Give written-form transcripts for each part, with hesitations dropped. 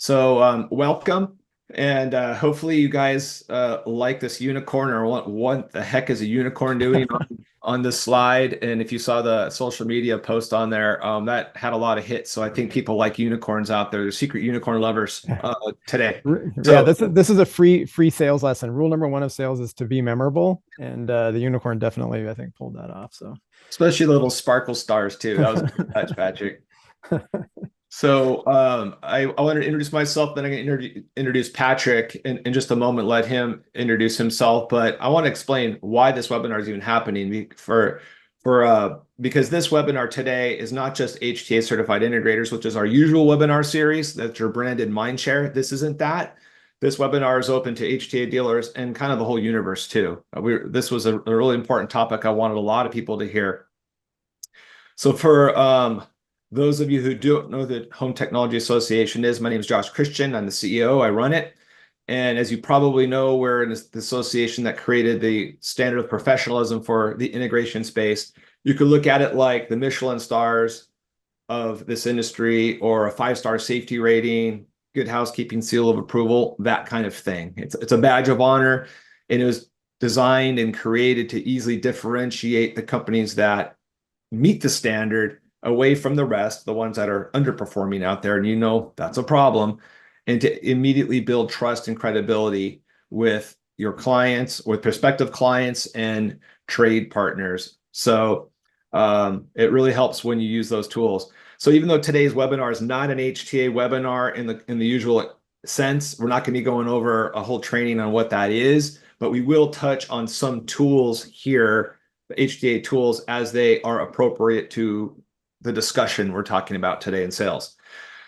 So welcome, and hopefully you guys like this unicorn or what the heck is a unicorn doing on this slide. And if you saw the social media post on there, that had a lot of hits. So I think people like unicorns out there, the secret unicorn lovers today. Yeah, So this is a free sales lesson. Rule number one of sales is to be memorable, and the unicorn definitely, I think, pulled that off. So, especially little sparkle stars too. That was a good touch, Patrick. So I want to introduce myself, then I'm going to introduce Patrick in just a moment, let him introduce himself. But I want to explain why this webinar is even happening because this webinar today is not just HTA certified integrators, which is our usual webinar series. That's your branded mindshare. This isn't that. This webinar is open to HTA dealers and kind of the whole universe too. This was a really important topic I wanted a lot of people to hear. So for those of you who don't know what Home Technology Association is, my name is Josh Christian. I'm the CEO. I run it. And as you probably know, we're in the association that created the standard of professionalism for the integration space. You could look at it like the Michelin stars of this industry or a 5-star safety rating, good housekeeping seal of approval, that kind of thing. It's a badge of honor, and it was designed and created to easily differentiate the companies that meet the standard away from the rest, the ones that are underperforming out there, and you know that's a problem, and to immediately build trust and credibility with your clients, with prospective clients and trade partners. So it really helps when you use those tools. So even though today's webinar is not an HTA webinar in the usual sense, we're not going to be going over a whole training on what that is, but we will touch on some tools here, the HTA tools, as they are appropriate to the discussion we're talking about today in sales.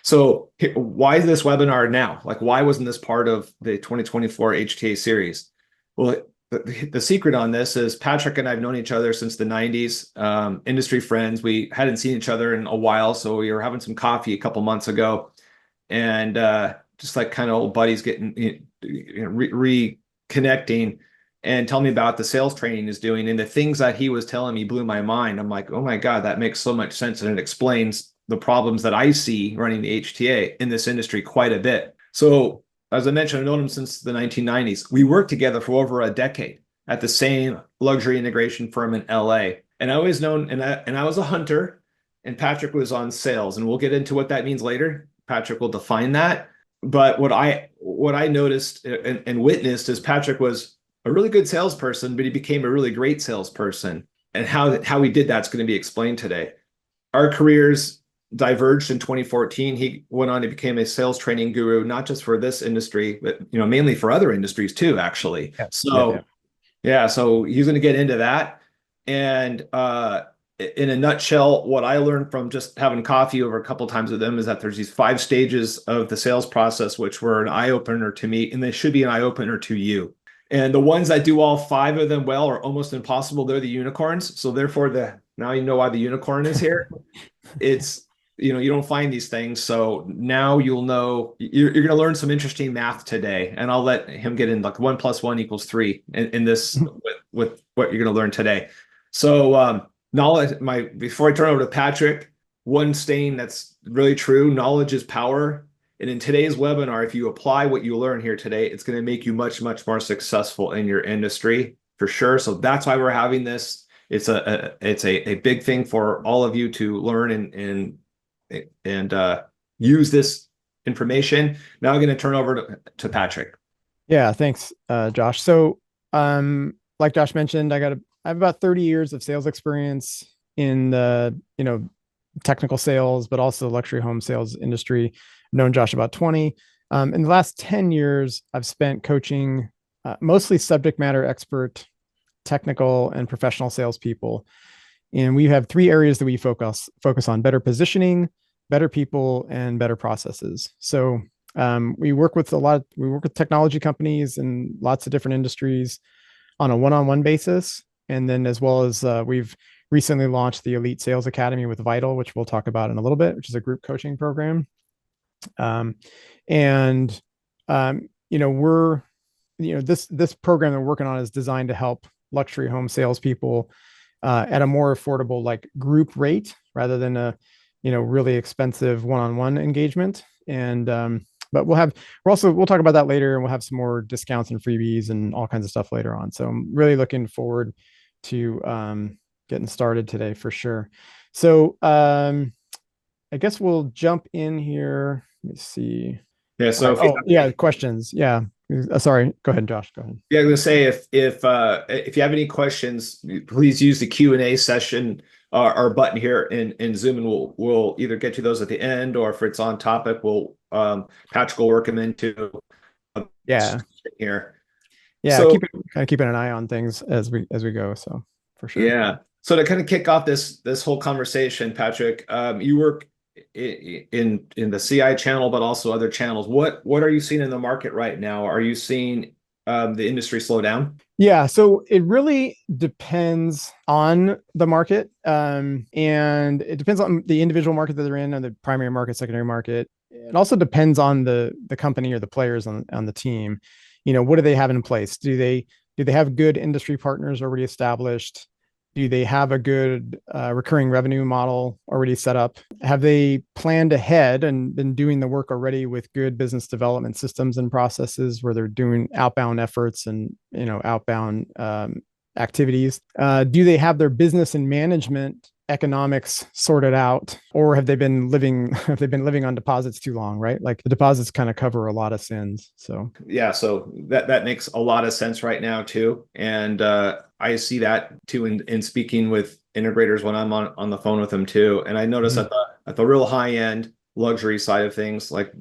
So why is this webinar now? Like, why wasn't this part of the 2024 HTA series? Well, the secret on this is Patrick and I have known each other since the 90s, industry friends. We hadn't seen each other in a while, so we were having some coffee a couple months ago, and just like kind of old buddies getting reconnecting and tell me about the sales training he's doing, and the things that he was telling me blew my mind. I'm like, oh my God, that makes so much sense, and it explains the problems that I see running the HTA in this industry quite a bit. So as I mentioned, I've known him since the 1990s. We worked together for over a decade at the same luxury integration firm in LA. And I always known, and I was a hunter, and Patrick was on sales, and we'll get into what that means later. Patrick will define that. But what I noticed and witnessed is Patrick was a really good salesperson, but he became a really great salesperson. And how he did that's going to be explained today. Our careers diverged in 2014. He went on to become a sales training guru, not just for this industry, but mainly for other industries too, actually. yeah, yeah, yeah. So yeah, so he's going to get into that. And in a nutshell, what I learned from just having coffee over a couple of times with them is that there's these 5 stages of the sales process, which were an eye opener to me, and they should be an eye opener to you. And the ones that do all 5 of them well are almost impossible. They're the unicorns. So therefore, now you know why the unicorn is here. It's you don't find these things. So now you'll know you're going to learn some interesting math today, and I'll let him get in, like 1 + 1 = 3 in this with what you're going to learn today. So knowledge. Before I turn over to Patrick, one saying that's really true: knowledge is power. And in today's webinar, if you apply what you learn here today, it's going to make you much, much more successful in your industry for sure. So that's why we're having this. It's a big thing for all of you to learn and use this information. Now I'm going to turn over to Patrick. Yeah, thanks, Josh. So, like Josh mentioned, I have about 30 years of sales experience in the technical sales, but also luxury home sales industry. I've known Josh about 20. In the last 10 years, I've spent coaching mostly subject matter expert, technical, and professional salespeople. And we have 3 areas that we focus on: better positioning, better people, and better processes. So we work with technology companies and lots of different industries on a one-on-one basis. And then as well as we've recently launched the Elite Sales Academy with Vital, which we'll talk about in a little bit, which is a group coaching program. This program that we're working on is designed to help luxury home salespeople at a more affordable, like, group rate rather than a really expensive one-on-one engagement. And But we'll talk about that later, and we'll have some more discounts and freebies and all kinds of stuff later on. So I'm really looking forward to getting started today for sure. So I guess we'll jump in here. Let me see. Yeah. All So right. Oh, yeah, questions. Yeah. Sorry. Go ahead, Josh. Go ahead. yeah, I'm gonna say if you have any questions, please use the Q&A session or button here in Zoom, and we'll either get to those at the end, or if it's on topic, we'll Patrick will work them into Yeah. here. Yeah. So Kind of keeping an eye on things as we go. So for sure. yeah. So to kind of kick off this whole conversation, Patrick, you work in the CI channel, but also other channels. What are you seeing in the market right now? Are you seeing the industry slow down? Yeah, so it really depends on the market, and it depends on the individual market that they're in, or the primary market, secondary market. It also depends on the company or the players on the team. What do they have in place? Do they have good industry partners already established? Do they have a good recurring revenue model already set up? Have they planned ahead and been doing the work already with good business development systems and processes where they're doing outbound efforts and outbound activities? Do they have their business and management economics sorted out, or have they been living on deposits too long, right? Like the deposits kind of cover a lot of sins. So Yeah, so that makes a lot of sense right now too, and I see that too in speaking with integrators when I'm on the phone with them too. And I notice Mhm. at the real high end luxury side of things, like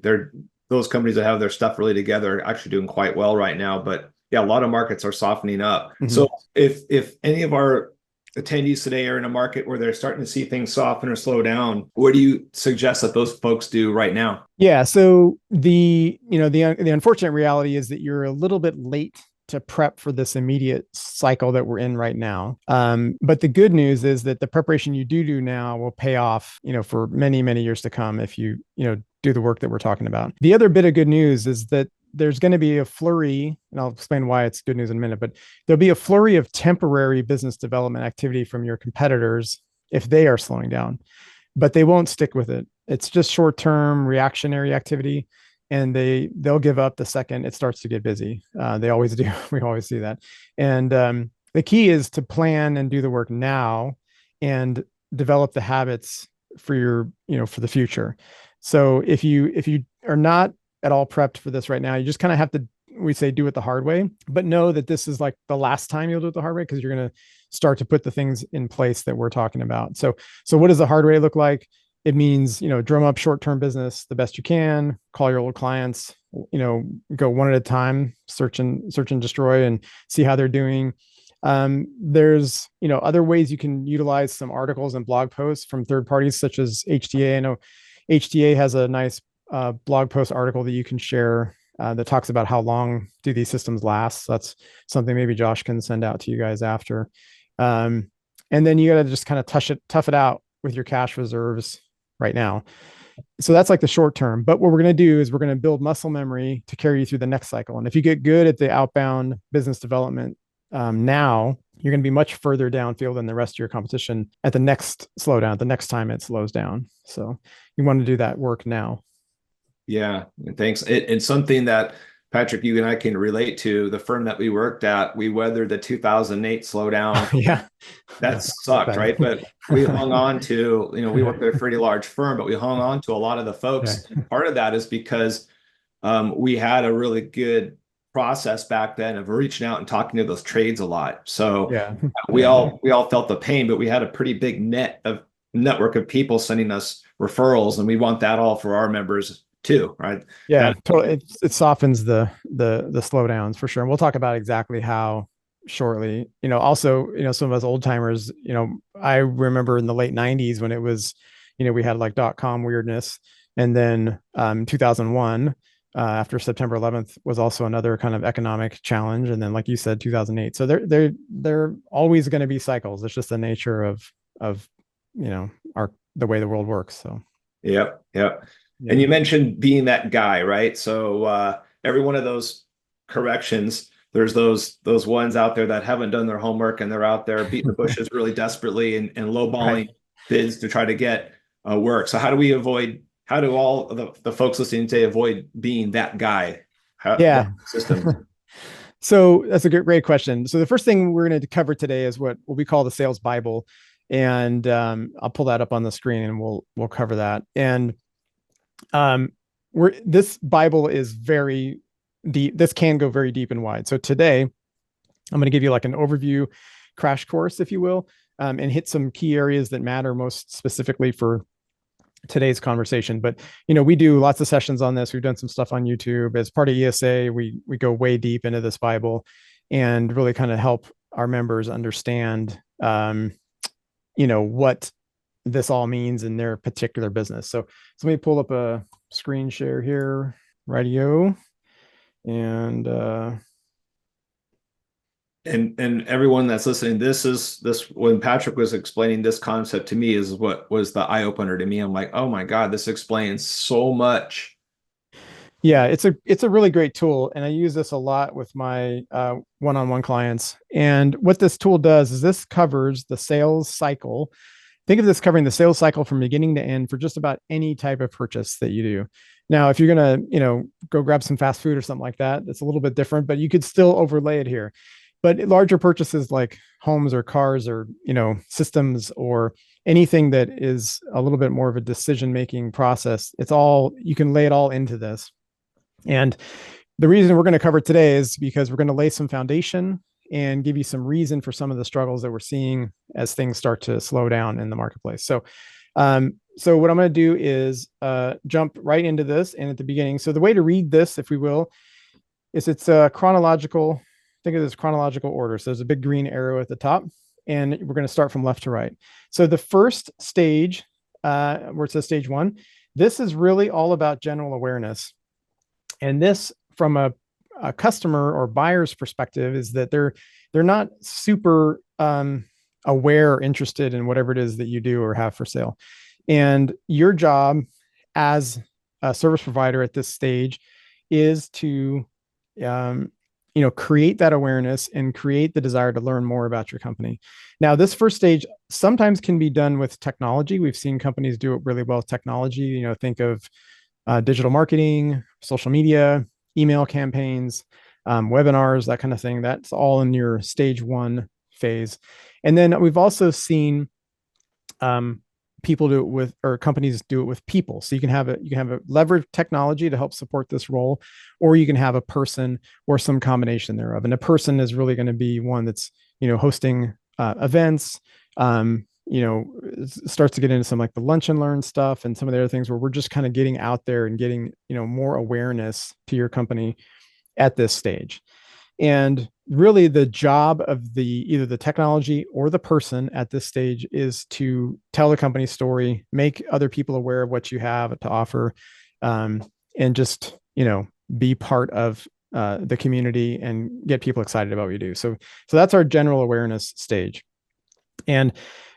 those companies that have their stuff really together are actually doing quite well right now. But yeah, a lot of markets are softening up. So Mhm. if any of our attendees today are in a market where they're starting to see things soften or slow down, what do you suggest that those folks do right now? Yeah. So the unfortunate reality is that you're a little bit late to prep for this immediate cycle that we're in right now. But the good news is that the preparation you do now will pay off, for many, many years to come if you do the work that we're talking about. The other bit of good news is that there's going to be a flurry, and I'll explain why it's good news in a minute, but there'll be a flurry of temporary business development activity from your competitors if they are slowing down, but they won't stick with it. It's just short-term reactionary activity, and they'll give up the second it starts to get busy. They always do. We always see that. And the key is to plan and do the work now, and develop the habits for for the future. So if you are not at all prepped for this right now, you just kind of have to, we say, do it the hard way, but know that this is like the last time you'll do it the hard way, because you're going to start to put the things in place that we're talking about. So what does the hard way look like? It means, drum up short-term business the best you can, call your old clients, go one at a time, search and destroy and see how they're doing. There's, other ways you can utilize some articles and blog posts from third parties such as HTA. I know HTA has a nice blog post article that you can share that talks about how long do these systems last. So that's something maybe Josh can send out to you guys after. And then you got to just kind of tough it out with your cash reserves right now. So that's like the short term. But what we're going to do is we're going to build muscle memory to carry you through the next cycle. And if you get good at the outbound business development now, you're going to be much further downfield than the rest of your competition at the next slowdown, the next time it slows down. So you want to do that work now. Yeah, thanks. It's something that Patrick, you and I can relate to. The firm that we worked at, we weathered the 2008 slowdown. Yeah. That Yeah. sucked, right? But we hung on to, we worked at a pretty large firm, but we hung on to a lot of the Yeah. folks. And part of that is because we had a really good process back then of reaching out and talking to those trades a lot. So Yeah. we Yeah. all felt the pain, but we had a pretty big network of people sending us referrals, and we want that all for our members too, right? Yeah, That totally. It softens the slowdowns for sure. And we'll talk about exactly how shortly. Also, some of us old timers, I remember in the late 90s when it was, we had like .com weirdness. And then 2001, after September 11th was also another kind of economic challenge. And then, like you said, 2008. So they're always going to be cycles. It's just the nature of the way the world works. So Yep, yep. And yeah. you mentioned being that guy, right? So every one of those corrections, there's those ones out there that haven't done their homework, and they're out there beating the bushes really desperately and Right. lowballing bids to try to get work. So how do we avoid how do all the folks listening today avoid being that guy? What Yeah. systems? So that's a great question. So the first thing we're going to cover today is what we call the sales Bible, and I'll pull that up on the screen and we'll cover that. And this Bible is very deep. This can go very deep and wide. So today I'm going to give you like an overview crash course, if you will, and hit some key areas that matter most specifically for today's conversation. But we do lots of sessions on this. We've done some stuff on YouTube as part of ESA. We go way deep into this Bible and really kind of help our members understand what this all means in their particular business. So let me pull up a screen share here, radio, and and everyone that's listening, this when Patrick was explaining this concept to me is what was the eye opener to me. I'm like, oh my God, this explains so much. yeah, it's a really great tool, and I use this a lot with my one-on-one clients. And what this tool does is this covers the sales cycle. Think of this covering the sales cycle from beginning to end for just about any type of purchase that you do. Now, if you're gonna, go grab some fast food or something like that, it's a little bit different, but you could still overlay it here. But larger purchases like homes or cars or systems or anything that is a little bit more of a decision-making process, you can lay it all into this. And the reason we're going to cover today is because we're going to lay some foundation and give you some reason for some of the struggles that we're seeing as things start to slow down in the marketplace. So what I'm going to do is jump right into this. And at the beginning, so the way to read this, if we will, is it's a chronological. Think of this chronological order. So there's a big green arrow at the top, and we're going to start from left to right. So the first stage, where it says stage 1, this is really all about general awareness. And this, from a customer or buyer's perspective, is that they're not super aware or interested in whatever it is that you do or have for sale. And your job as a service provider at this stage is to create that awareness and create the desire to learn more about your company. Now, this first stage sometimes can be done with technology. We've seen companies do it really well with technology. Think of digital marketing, social media, email campaigns, webinars, that kind of thing. That's all in your stage 1 phase. And then we've also seen people do it with, or companies do it with people. So you can have a leverage technology to help support this role, or you can have a person or some combination thereof. And a person is really going to be one that's, hosting events, starts to get into some like the lunch and learn stuff and some of the other things where we're just kind of getting out there and getting, more awareness to your company at this stage. And really the job of either the technology or the person at this stage is to tell the company story, make other people aware of what you have to offer, and just, be part of the community and get people excited about what you do. So that's our general awareness stage. And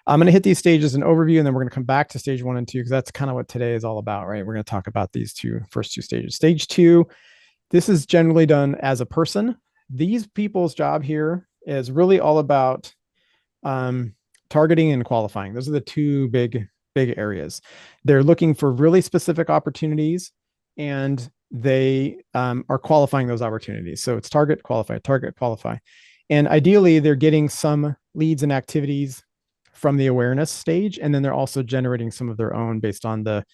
I'm going to hit these stages in overview, and then we're going to come back to stage 1 and 2, because that's kind of what today is all about, right? We're going to talk about these first two stages. Stage 2, this is generally done as a person. These people's job here is really all about targeting and qualifying. Those are the two big areas. They're looking for really specific opportunities, and they are qualifying those opportunities. So it's target, qualify, target, qualify. And ideally, they're getting some leads and activities from the awareness stage, and then they're also generating some of their own based on the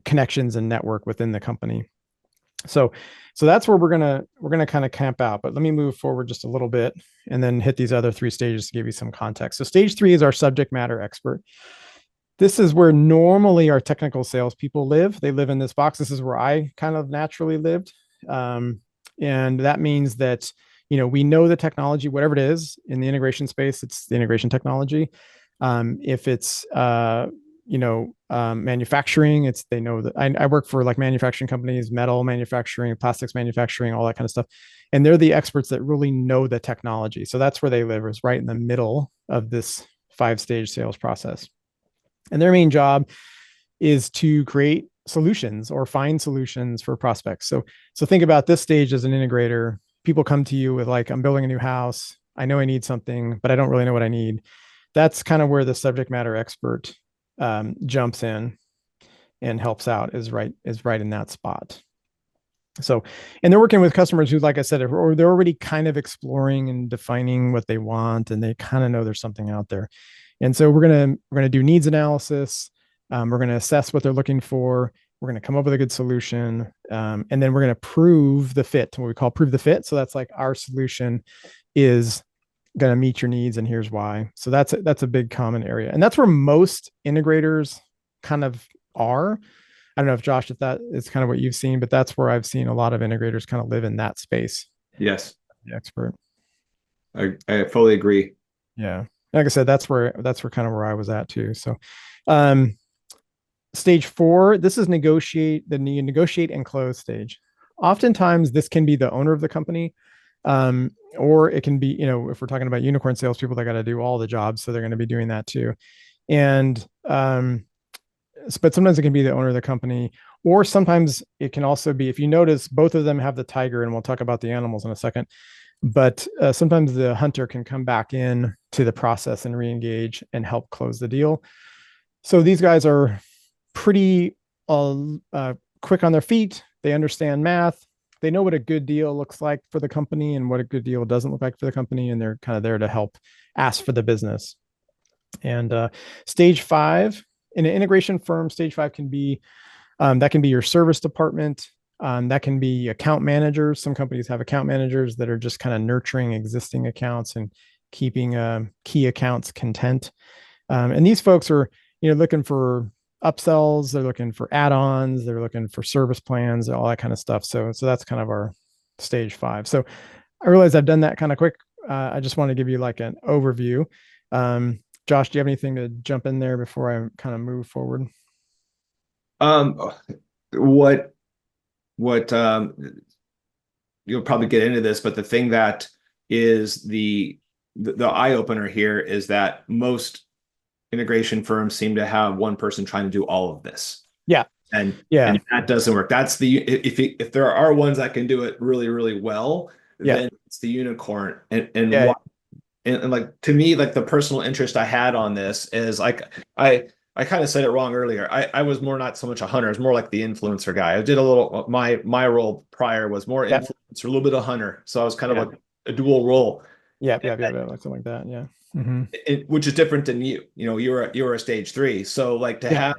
connections and network within the company. So that's where we're gonna kind of camp out. But let me move forward just a little bit and then hit these other 3 stages to give you some context. So stage 3 is our subject matter expert. This is where normally our technical salespeople live. They live in this box. This is where I kind of naturally lived, and that means that we know the technology, whatever it is in the integration space. It's the integration technology. If it's manufacturing, they know that I work for like manufacturing companies, metal manufacturing, plastics manufacturing, all that kind of stuff. And they're the experts that really know the technology. So that's where they live, is right in the middle of this 5-stage sales process. And their main job is to create solutions or find solutions for prospects. So think about this stage as an integrator. People come to you with like, I'm building a new house. I know I need something, but I don't really know what I need. That's kind of where the subject matter expert jumps in. and helps out is right in that spot. So, and they're working with customers who, like I said, or they're already kind of exploring and defining what they want, and they kind of know there's something out there. And so we're gonna do needs analysis. We're gonna assess what they're looking for. We're gonna come up with a good solution, and then we're gonna prove the fit, what we call prove the fit. So that's like our solution is going to meet your needs, and here's why. So that's a big common area, and that's where most integrators kind of are. I don't know if Josh, if that is kind of what you've seen, but that's where I've seen a lot of integrators kind of live in that space. Yes. The expert. I fully agree. Yeah. Like I said, that's where kind of where I was at too. So, um, stage 4, this is negotiate and close stage. Oftentimes this can be the owner of the company, or it can be, if we're talking about unicorn salespeople, they got to do all the jobs. So they're going to be doing that too. And, but sometimes it can be the owner of the company, or sometimes it can also be, if you notice, both of them have the tiger, and we'll talk about the animals in a second. But sometimes the hunter can come back in to the process and re-engage and help close the deal. So these guys are pretty quick on their feet. They understand math. They know what a good deal looks like for the company and what a good deal doesn't look like for the company. And they're kind of there to help ask for the business. And stage 5 in an integration firm, stage 5 can be, that can be your service department. That can be account managers. Some companies have account managers that are just kind of nurturing existing accounts and keeping key accounts content. And these folks are, looking for upsells. They're looking for add-ons. They're looking for service plans, all that kind of stuff. So that's kind of our stage 5. So I realize I've done that kind of quick. I just want to give you like an overview. Josh, do you have anything to jump in there before I kind of move forward? What you'll probably get into this, but the thing that is the eye opener here is that most integration firms seem to have one person trying to do all of this. Yeah. And Yeah. that doesn't work. That's if there are ones that can do it really, really well, Yeah. then it's the unicorn. And Yeah. why, and like to me, like the personal interest I had on this is like I kind of said it wrong earlier. I was more not so much a hunter, I was more like the influencer guy. I did a little my role prior was more Yeah. influencer, a little bit of hunter. So I was kind of Yeah. like a dual role. Yeah. Like something like that. Yeah. Mm-hmm. Which is different than you. You were a stage 3. So like to Yeah. have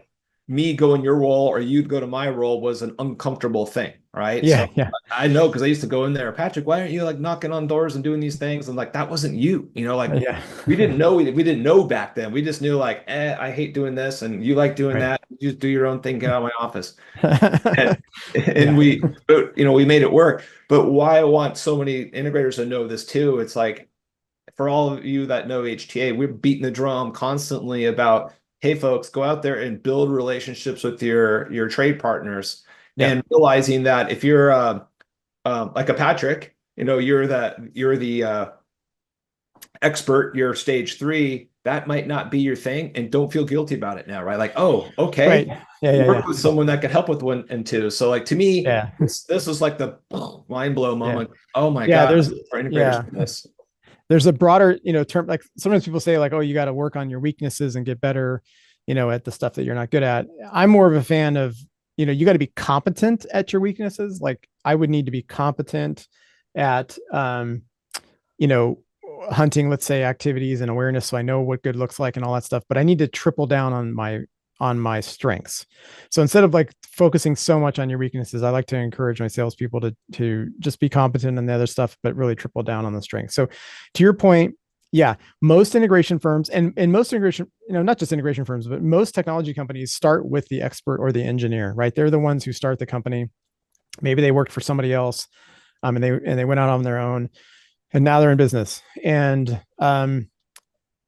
me go in your role or you'd go to my role was an uncomfortable thing, right? Yeah. So Yeah. I know because I used to go in there, Patrick, why aren't you like knocking on doors and doing these things? And like that wasn't you, like Yeah. we didn't know back then. We just knew like, I hate doing this and you like doing Right. that. You just do your own thing, get out of my office. And, and Yeah. we made it work. But why I want so many integrators to know this too, it's like for all of you that know HTA, we're beating the drum constantly about, hey, folks, go out there and build relationships with your trade partners, Yeah. and realizing that if you're like a Patrick, you're the expert, you're stage 3, that might not be your thing, and don't feel guilty about it now, right? Like, oh, okay, Right. Yeah. work with someone that can help with 1 and 2. So like to me, Yeah. this was like the mind blow Yeah. moment. Oh my Yeah. God, our integrators Yeah. do this. There's a broader, term. Like sometimes people say like, oh, you got to work on your weaknesses and get better, at the stuff that you're not good at. I'm more of a fan of, you got to be competent at your weaknesses. Like I would need to be competent at, you know, hunting, let's say, activities and awareness. So I know what good looks like and all that stuff, but I need to triple down on my strengths. So instead of like focusing so much on your weaknesses, I like to encourage my salespeople to just be competent in the other stuff, but really triple down on the strengths. So to your point, yeah, most integration firms and most integration, not just integration firms, but most technology companies start with the expert or the engineer, right? They're the ones who start the company. Maybe they worked for somebody else, and they went out on their own, and now they're in business. And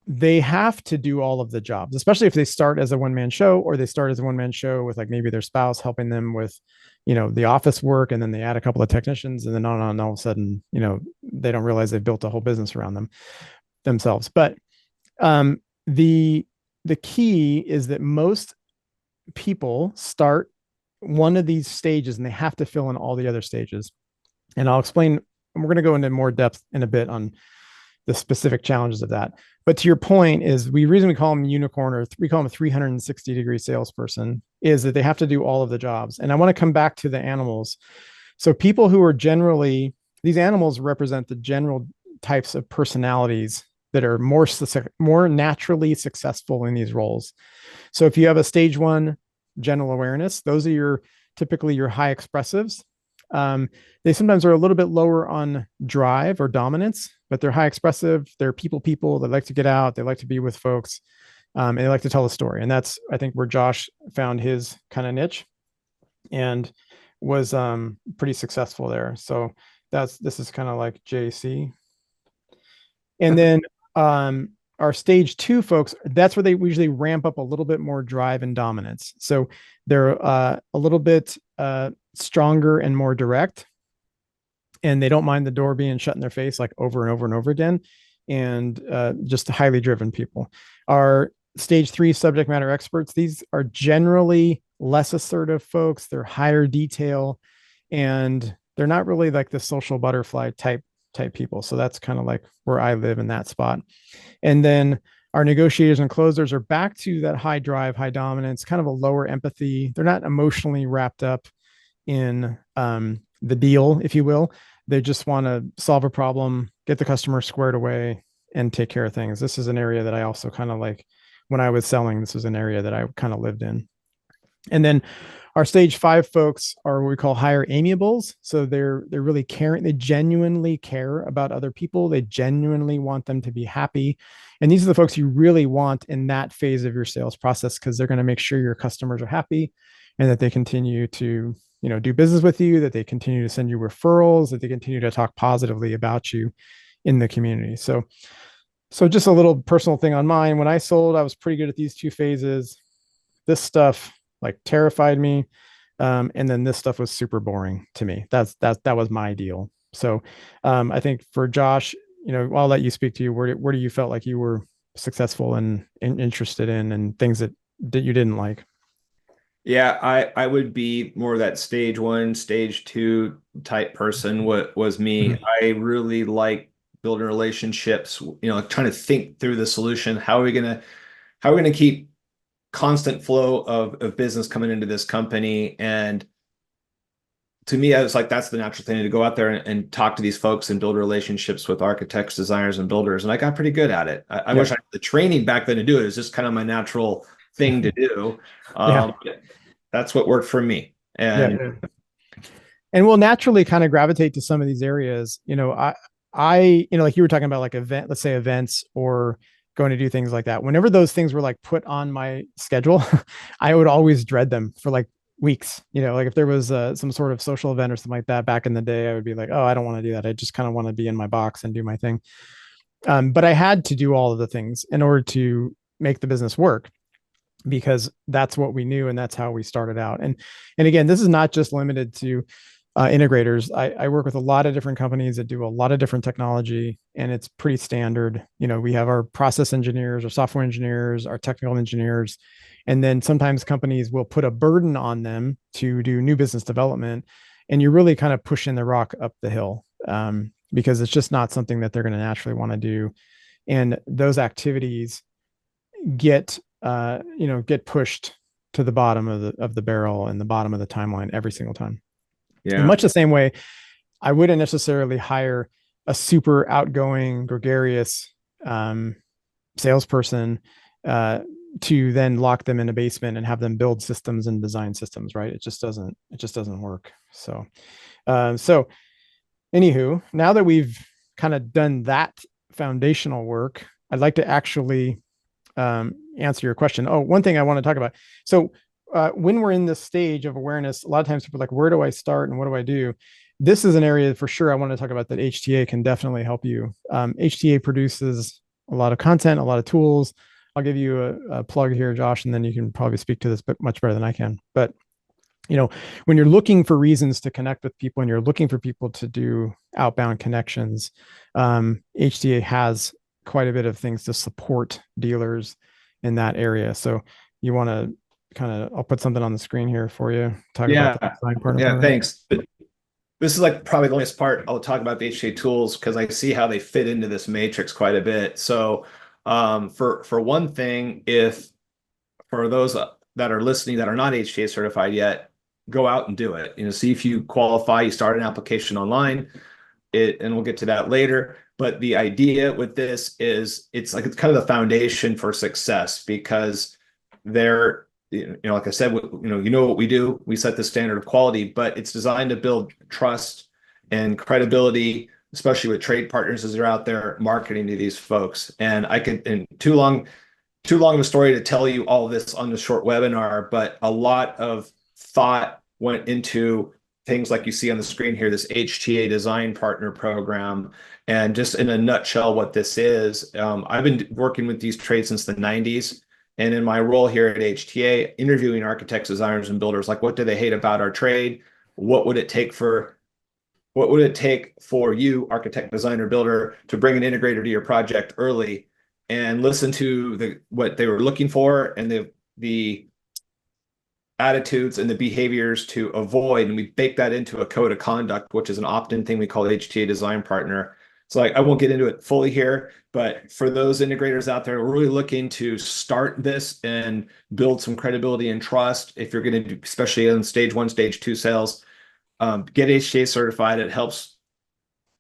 they have to do all of the jobs, especially if they start as a one-man show, or they start as a one-man show with like maybe their spouse helping them with, the office work, and then they add a couple of technicians, and then on all of a sudden, they don't realize they've built a whole business around themselves. But the key is that most people start one of these stages and they have to fill in all the other stages. And I'll explain. We're going to go into more depth in a bit on the specific challenges of that. But to your point is we reason we call them unicorn, or we call them a 360-degree salesperson, is that they have to do all of the jobs. And I want to come back to the animals. So people who are generally, these animals represent the general types of personalities that are more naturally successful in these roles. So if you have a stage one general awareness, those are your typically your high expressives. They sometimes are a little bit lower on drive or dominance, but they're high expressive. They're people. They like to get out. They like to be with folks, and they like to tell a story. And that's, I think, where Josh found his kind of niche and was pretty successful there. So this is kind of like JC. And then our stage two folks, that's where they usually ramp up a little bit more drive and dominance. So they're a little bit stronger and more direct, and they don't mind the door being shut in their face like over and over and over again, and just highly driven people. Our stage three subject matter experts, these are generally less assertive folks. They're higher detail, and they're not really like the social butterfly type people. So that's kind of like where I live in that spot. And then our negotiators and closers are back to that high drive, high dominance, kind of a lower empathy. They're not emotionally wrapped up in the deal, if you will. They just want to solve a problem, get the customer squared away, and take care of things. This is an area that I also kind of like when I was selling. This was an area that I kind of lived in. And then our stage five folks are what we call higher amiables. So they're really caring. They genuinely care about other people. They genuinely want them to be happy. And these are the folks you really want in that phase of your sales process, because they're going to make sure your customers are happy and that they continue to, do business with you, that they continue to send you referrals, that they continue to talk positively about you in the community. So just a little personal thing on mine. When I sold, I was pretty good at these two phases. This stuff like terrified me. And then this stuff was super boring to me. That was my deal. So I think for Josh, I'll let you speak to you. Where do you felt like you were successful and interested in, and things that you didn't like? Yeah, I would be more that stage one, stage two type person. What was me? Mhm. I really like building relationships, trying to think through the solution. How are we gonna keep constant flow of business coming into this company? And to me, I was like, that's the natural thing, to go out there and talk to these folks and build relationships with architects, designers, and builders. And I got pretty good at it. I wish Yep. I had the training back then to do it. It was just kind of my natural thing to do. Yeah. That's what worked for me. Yeah. And Yeah. And we'll naturally kind of gravitate to some of these areas. Like you were talking about, like let's say events or going to do things like that. Whenever those things were like put on my schedule, I would always dread them for like weeks. Like if there was some sort of social event or something like that back in the day, I would be like, oh, I don't want to do that. I just kind of want to be in my box and do my thing. But I had to do all of the things in order to make the business work, because that's what we knew and that's how we started out. And again, this is not just limited to integrators. I work with a lot of different companies that do a lot of different technology, and it's pretty standard. We have our process engineers, our software engineers, our technical engineers, and then sometimes companies will put a burden on them to do new business development, and you're really kind of pushing the rock up the hill, because it's just not something that they're going to naturally want to do. And those activities get get pushed to the bottom of the barrel and the bottom of the timeline every single time. In yeah, much the same way, I wouldn't necessarily hire a super outgoing, gregarious salesperson to then lock them in a basement and have them build systems and design systems. Right? It just doesn't work. So anywho, now that we've kind of done that foundational work, I'd like to actually answer your question. Oh, one thing I want to talk about. So when we're in this stage of awareness, a lot of times people are like, where do I start and what do I do? This is an area for sure I want to talk about that HTA can definitely help you. HTA produces a lot of content, a lot of tools. I'll give you a plug here, Josh, and then you can probably speak to this much better than I can. But when you're looking for reasons to connect with people and you're looking for people to do outbound connections, HTA has quite a bit of things to support dealers in that area. So you want to I'll put something on the screen here for you. Talk about yeah, the design partner yeah. program. Thanks. this is like probably the longest part I'll talk about the HTA tools because I see how they fit into this matrix quite a bit. So for one thing, if for those that are listening that are not HTA certified yet, go out and do it. See if you qualify. You start an application online. And we'll get to that later. But the idea with this is it's kind of the foundation for success because they're like I said, what we do. We set the standard of quality, but it's designed to build trust and credibility, especially with trade partners as they're out there marketing to these folks. And I could, in too long of a story to tell you all this on the short webinar, but a lot of thought went into things like you see on the screen here, this HTA Design Partner Program. And just in a nutshell, what this is, I've been working with these trades since the 90s. And in my role here at HTA, interviewing architects, designers, and builders, like what do they hate about our trade? What would it take for you, architect, designer, builder, to bring an integrator to your project early and listen to what they were looking for and the attitudes and the behaviors to avoid, and we bake that into a code of conduct, which is an opt-in thing we call HTA Design Partner. So I won't get into it fully here, but for those integrators out there, we're really looking to start this and build some credibility and trust. If you're going to do, especially in stage 1, stage 2 sales, get HTA certified. It helps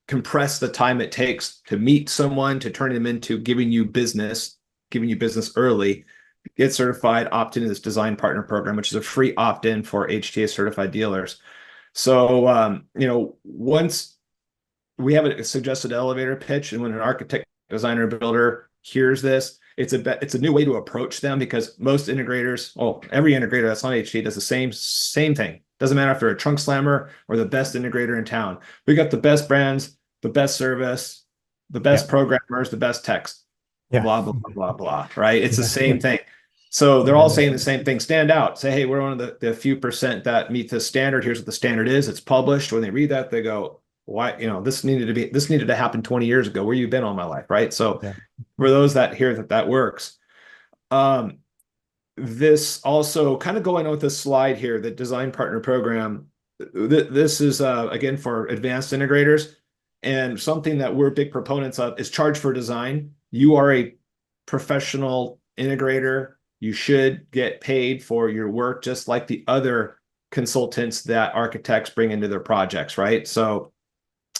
compress the time it takes to meet someone, to turn them into giving you business early. Get certified, opt into this design partner program, which is a free opt-in for HTA certified dealers. So, once we have a suggested elevator pitch, and when an architect, designer, builder hears this, it's a new way to approach them because most integrators, well, every integrator that's not HTA does the same thing. Doesn't matter if they're a trunk slammer or the best integrator in town. We got the best brands, the best service, the best programmers, the best techs, blah, blah, blah, blah, right? It's the same thing. So they're all saying the same thing. Stand out. Say, hey, we're one of the few percent that meet the standard. Here's what the standard is. It's published. When they read that, they go, why, this needed to happen 20 years ago. Where you been all my life, right? So for those that hear that works. This also kind of going on with this slide here, the design partner program. This is again for advanced integrators, and something that we're big proponents of is charge for design. You are a professional integrator. You should get paid for your work, just like the other consultants that architects bring into their projects, right? So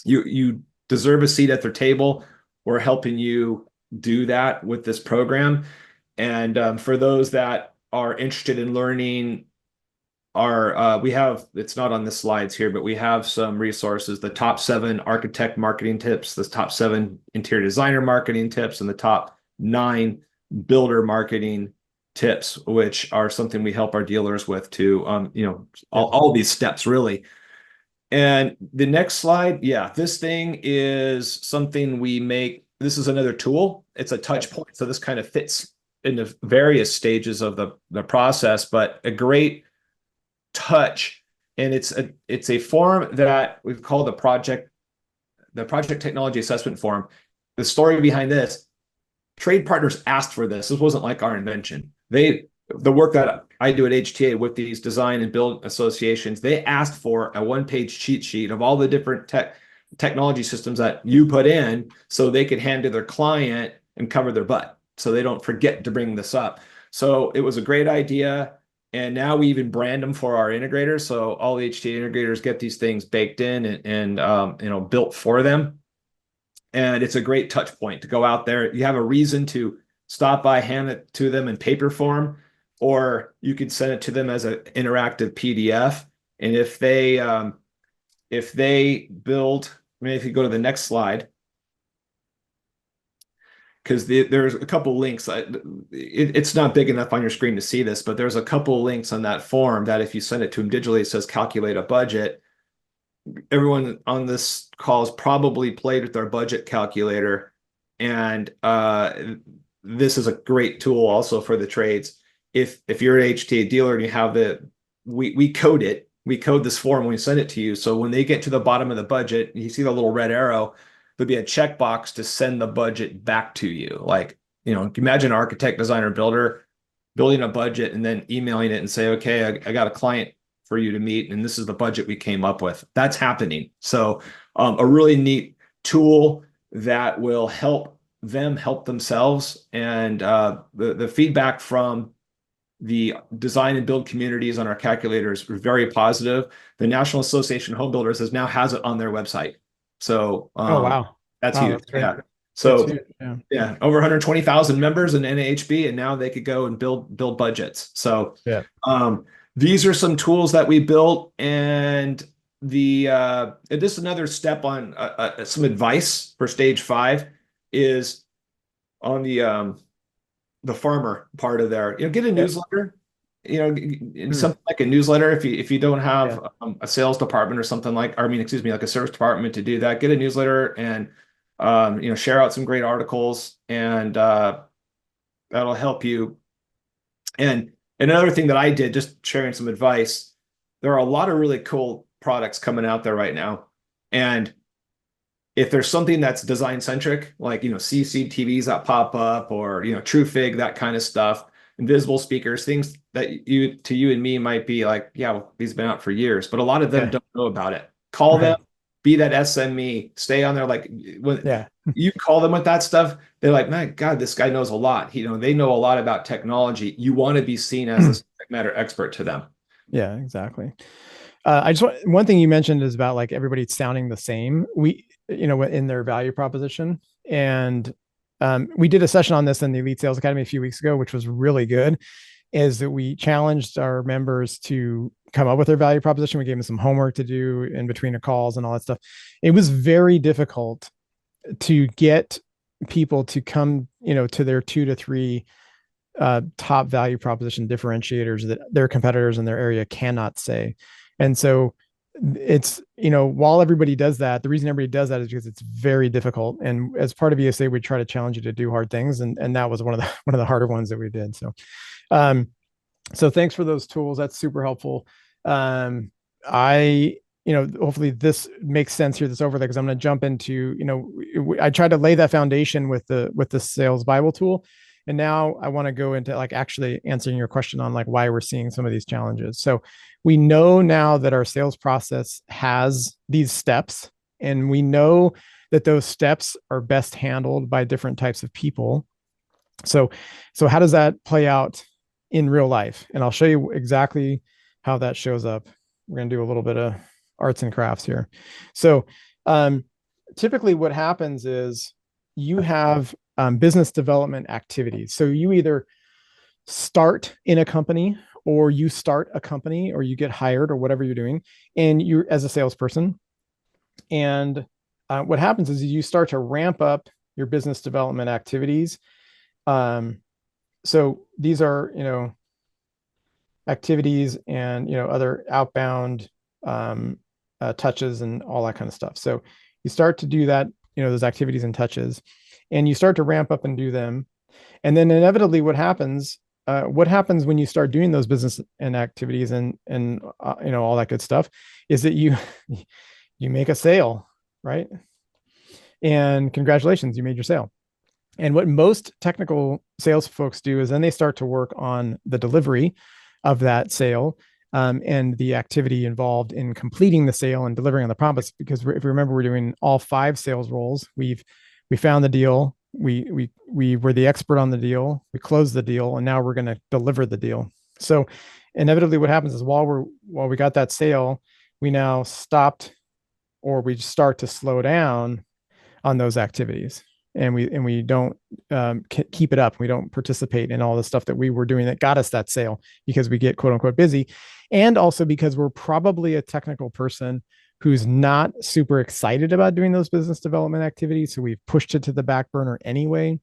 you deserve a seat at their table. We're helping you do that with this program. And for those that are interested in learning, we have, it's not on the slides here, but we have some resources, the top 7 architect marketing tips, the top 7 interior designer marketing tips, and the top 9 builder marketing tips, which are something we help our dealers with to, all these steps really. And the next slide, this thing is something we make. This is another tool. It's a touch point. So this kind of fits into various stages of the process, but a great touch. And it's a form that we've called the project technology assessment form. The story behind this, trade partners asked for this. This wasn't like our invention. The work that I do at HTA with these design and build associations, they asked for a one-page cheat sheet of all the different technology systems that you put in so they could hand to their client and cover their butt so they don't forget to bring this up. So it was a great idea. And now we even brand them for our integrators. So all the HTA integrators get these things baked in and built for them. And it's a great touch point to go out there. You have a reason to stop by, hand it to them in paper form, or you could send it to them as an interactive PDF. And if they build, maybe if you go to the next slide, because there's a couple links. It's not big enough on your screen to see this, but there's a couple links on that form that if you send it to them digitally, it says calculate a budget. Everyone on this call has probably played with their budget calculator, and this is a great tool also for the trades. If you're an HTA dealer and you have we code it. We code this form when we send it to you. So when they get to the bottom of the budget, you see the little red arrow, there'll be a checkbox to send the budget back to you. Like, imagine architect, designer, builder building a budget and then emailing it and say, okay, I got a client for you to meet, and this is the budget we came up with. That's happening. So a really neat tool that will help them help themselves. And the feedback from the design and build communities on our calculators were very positive. The National Association of Home Builders has it on their website. So Oh, wow. that's Wow, huge. that's great. Yeah. That's So huge. Yeah. yeah, over 120,000 members in NAHB, and now they could go and build budgets. So Yeah. um, these are some tools that we built, and this is another step on some advice for stage 5 is on the farmer part of there. Get a Yeah. newsletter. Mm. Something like a newsletter. If you don't Yeah. have a sales department or something like, I mean, excuse me, like a service department to do that, get a newsletter and share out some great articles, and that'll help you. And another thing that I did, just sharing some advice, there are a lot of really cool products coming out there right now, and if there's something that's design centric, like CCTVs that pop up, or TrueFig, that kind of stuff, invisible speakers, things that you and me might be like, yeah, well, these have been out for years, but a lot of them Yeah. don't know about it. Call them, Right. be that SME, stay on there. Like when Yeah. you call them with that stuff, they're like, my God, this guy knows a lot. They know a lot about technology. You want to be seen as the subject matter expert to them. Yeah, exactly. I just want one thing you mentioned is about like everybody sounding the same. In their value proposition, and we did a session on this in the Elite Sales Academy a few weeks ago, which was really good. Is that we challenged our members to come up with their value proposition. We gave them some homework to do in between the calls and all that stuff. It was very difficult to get people to come, to their 2 to 3 top value proposition differentiators that their competitors in their area cannot say. And so it's, while everybody does that, the reason everybody does that is because it's very difficult. And as part of ESA, we try to challenge you to do hard things. And that was one of the harder ones that we did. Um, so thanks for those tools. That's super helpful. I, hopefully this makes sense here, this overlay, because I'm going to jump into, I tried to lay that foundation with the sales Bible tool. And now I want to go into like actually answering your question on like why we're seeing some of these challenges. So we know now that our sales process has these steps, and we know that those steps are best handled by different types of people. So how does that play out in real life? And I'll show you exactly how that shows up. We're going to do a little bit of arts and crafts here. So typically what happens is you have business development activities. So you either start in a company, or you start a company, or you get hired, or whatever you're doing, and you're as a salesperson. And what happens is you start to ramp up your business development activities. So these are, activities and, other outbound touches and all that kind of stuff. So you start to do that, those activities and touches, and you start to ramp up and do them. And then inevitably what happens when you start doing those business and activities and all that good stuff is that you make a sale, right? And congratulations, you made your sale. And what most technical sales folks do is then they start to work on the delivery of that sale, and the activity involved in completing the sale and delivering on the promise. Because if you remember, we're doing all 5 sales roles. We found the deal. We were the expert on the deal. We closed the deal, and now we're going to deliver the deal. So inevitably, what happens is while we got that sale, we now stopped, or we start to slow down on those activities, and we don't keep it up. We don't participate in all the stuff that we were doing that got us that sale, because we get quote unquote busy, and also because we're probably a technical person who's not super excited about doing those business development activities. So we've pushed it to the back burner anyway.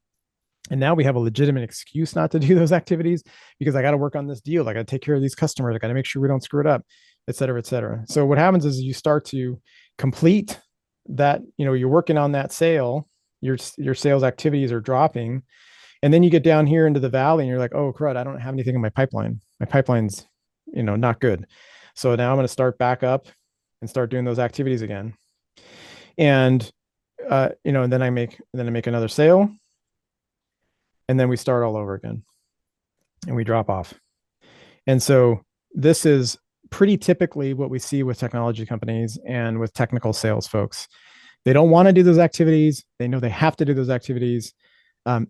And now we have a legitimate excuse not to do those activities, because I got to work on this deal. I got to take care of these customers. I got to make sure we don't screw it up, et cetera, et cetera. So what happens is you start to complete that, you're working on that sale, your sales activities are dropping. And then you get down here into the valley and you're like, oh crud, I don't have anything in my pipeline. My pipeline's, not good. So now I'm going to start back up and start doing those activities again. And, and then I make another sale, and then we start all over again, and we drop off. And so this is pretty typically what we see with technology companies and with technical sales folks. They don't want to do those activities. They know they have to do those activities.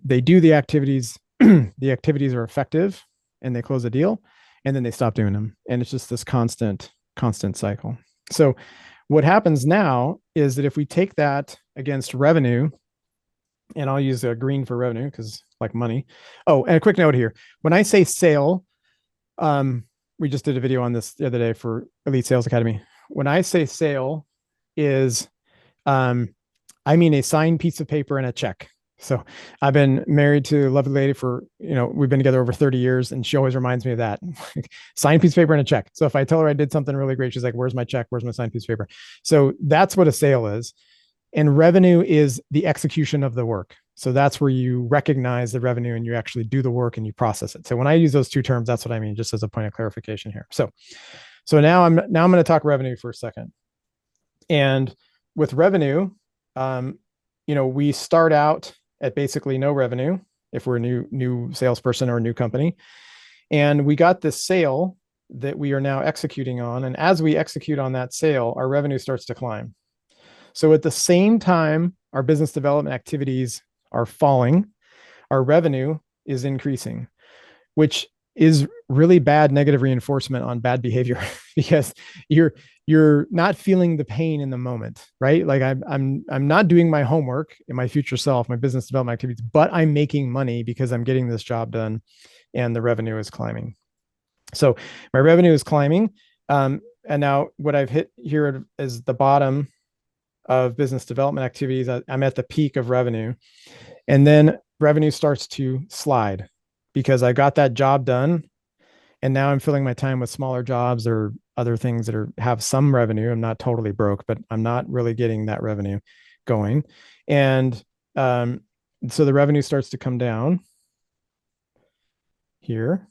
They do the activities. The activities are effective, and they close a deal, and then they stop doing them. And it's just this constant cycle. So what happens now is that if we take that against revenue, and I'll use a green for revenue because like money. Oh, and a quick note here. When I say sale, we just did a video on this the other day for Elite Sales Academy. When I say sale is, I mean a signed piece of paper and a check. So I've been married to a lovely lady for, we've been together over 30 years, and she always reminds me of that. Signed piece of paper and a check. So if I tell her I did something really great, she's like, where's my check? Where's my signed piece of paper? So that's what a sale is. And revenue is the execution of the work. So that's where you recognize the revenue and you actually do the work and you process it. So when I use those two terms, that's what I mean, just as a point of clarification here. So now I'm going to talk revenue for a second. And with revenue, we start out at basically no revenue if we're a new salesperson or a new company. And we got this sale that we are now executing on. And as we execute on that sale, our revenue starts to climb. So at the same time, our business development activities are falling, our revenue is increasing, which is really bad negative reinforcement on bad behavior because you're not feeling the pain in the moment, right? Like I'm not doing my homework in my future self, my business development activities, but I'm making money because I'm getting this job done and the revenue is climbing. So my revenue is climbing. And now what I've hit here is the bottom of business development activities. I'm at the peak of revenue, and then revenue starts to slide because I got that job done. And now I'm filling my time with smaller jobs or other things that have some revenue. I'm not totally broke, but I'm not really getting that revenue going. And so the revenue starts to come down here,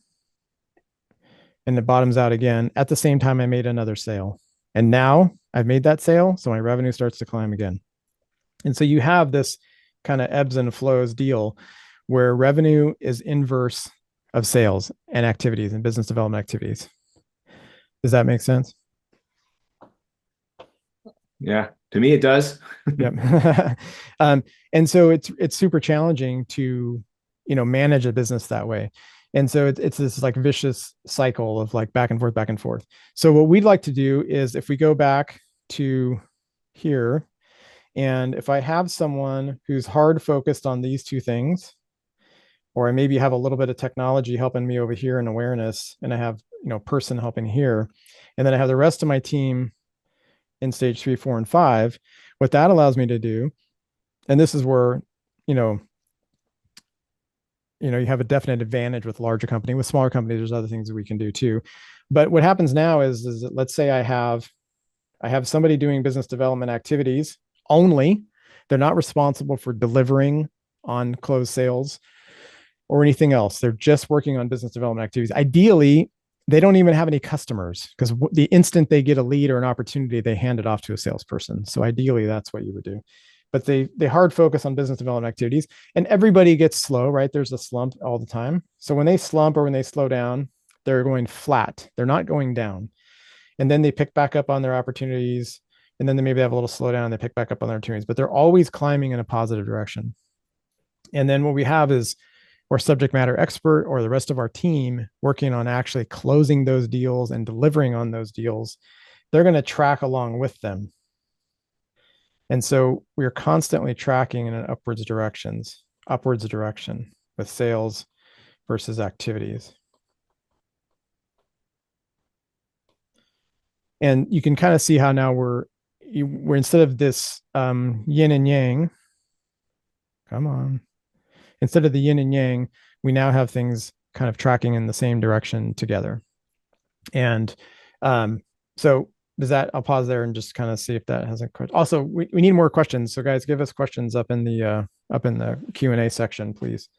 and it bottoms out again. At the same time, I made another sale. And now I've made that sale, so my revenue starts to climb again. And so you have this kind of ebbs and flows deal where revenue is inverse of sales and activities and business development activities. Does that make sense? Yeah, to me it does. Yep. And so it's super challenging to manage a business that way. And so it's this like vicious cycle of like back and forth, back and forth. So what we'd like to do is if we go back to here, and if I have someone who's hard focused on these two things, or I maybe have a little bit of technology helping me over here in awareness, and I have, person helping here, and then I have the rest of my team in stage 3, 4, and 5, what that allows me to do, and this is where, you have a definite advantage with larger company. With smaller companies, there's other things that we can do too. But what happens now is that let's say I have somebody doing business development activities only. They're not responsible for delivering on closed sales or anything else. They're just working on business development activities. Ideally, they don't even have any customers because the instant they get a lead or an opportunity, they hand it off to a salesperson. So ideally, that's what you would do. But they hard focus on business development activities, and everybody gets slow, right? There's a slump all the time. So when they slump or when they slow down, they're going flat. They're not going down. And then they pick back up on their opportunities. And then they maybe have a little slowdown and they pick back up on their opportunities, but they're always climbing in a positive direction. And then what we have is our subject matter expert or the rest of our team working on actually closing those deals and delivering on those deals. They're going to track along with them. And so we're constantly tracking in an upwards direction with sales versus activities. And you can kind of see how now we're instead of this yin and yang, instead of the yin and yang, we now have things kind of tracking in the same direction together. And so does that, I'll pause there and just kind of see if that has a question. Also, we need more questions. So guys, give us questions up in the Q&A section, please.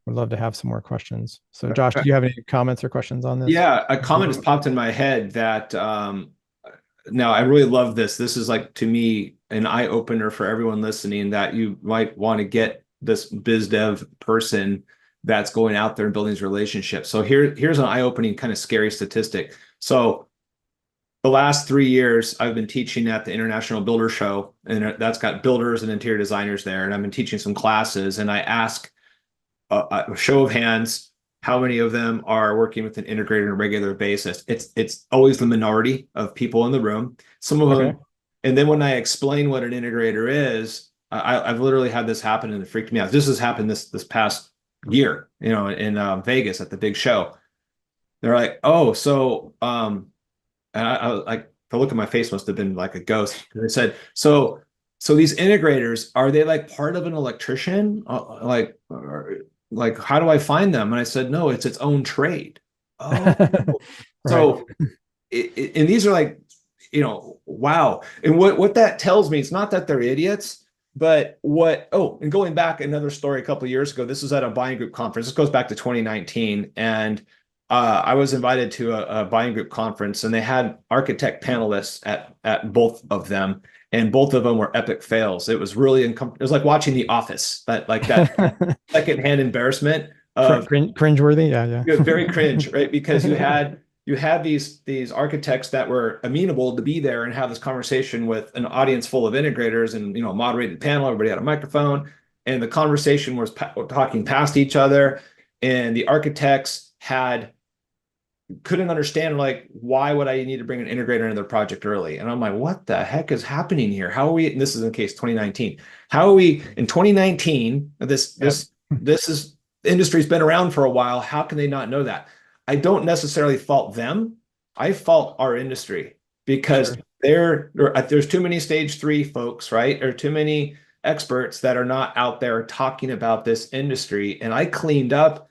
We'd love to have some more questions. So Josh, do you have any comments or questions on this? Yeah, a comment has popped in my head that now I really love this. This is like, to me, an eye opener for everyone listening, that you might want to get this biz dev person that's going out there and building these relationships. So here's an eye-opening kind of scary statistic. So the last 3 years, I've been teaching at the International Builder Show, and that's got builders and interior designers there. And I've been teaching some classes, and I ask a show of hands, how many of them are working with an integrator on a regular basis? It's always the minority of people in the room. Some of Okay. them, and then when I explain what an integrator is, I've literally had this happen and it freaked me out. This has happened this past year, in Vegas at the big show. They're like, oh, so and I like the look at my face must have been like a ghost. They said, so these integrators, are they like part of an electrician? Like how do I find them? And I said, no, it's its own trade. Oh, Right. so and these are like, wow. And what that tells me, it's not that they're idiots, but and going back another story a couple of years ago, this was at a buying group conference. This goes back to 2019. And I was invited to a buying group conference, and they had architect panelists at both of them, and both of them were epic fails. It was really it was like watching The Office, that secondhand embarrassment of Cringeworthy. Yeah. very cringe, right? Because you had these architects that were amenable to be there and have this conversation with an audience full of integrators, and moderated panel. Everybody had a microphone, and the conversation was talking past each other, and the architects couldn't understand, like, why would I need to bring an integrator into their project early? And I'm like, what the heck is happening here? How are we? And this is in case 2019. How are we in 2019? Yep. This is industry's been around for a while. How can they not know that? I don't necessarily fault them. I fault our industry because Sure. there's too many stage 3 folks, right? Or too many experts that are not out there talking about this industry. And I cleaned up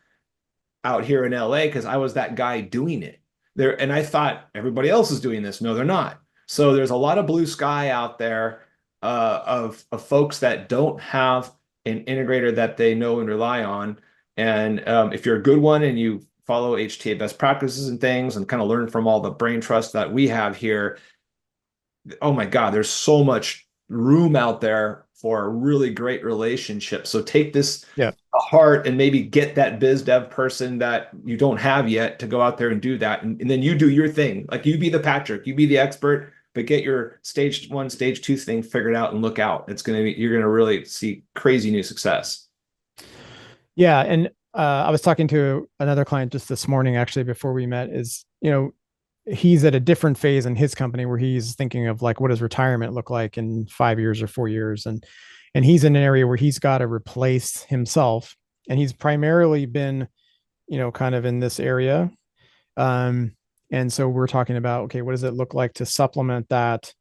out here in LA because I was that guy doing it there. And I thought everybody else is doing this. No, they're not. So there's a lot of blue sky out there of folks that don't have an integrator that they know and rely on. And if you're a good one and you follow HTA best practices and things and kind of learn from all the brain trust that we have here, oh my God, there's so much room out there for a really great relationship. So take this Yeah. to heart and maybe get that biz dev person that you don't have yet to go out there and do that. And then you do your thing. Like, you be the Patrick, you be the expert, but get your stage 1, stage 2 thing figured out and look out. You're going to really see crazy new success. Yeah. And I was talking to another client just this morning, actually, before we met, he's at a different phase in his company where he's thinking of, like, what does retirement look like in 5 years or 4 years? And he's in an area where he's got to replace himself. And he's primarily been, kind of in this area. And so we're talking about, okay, what does it look like to supplement that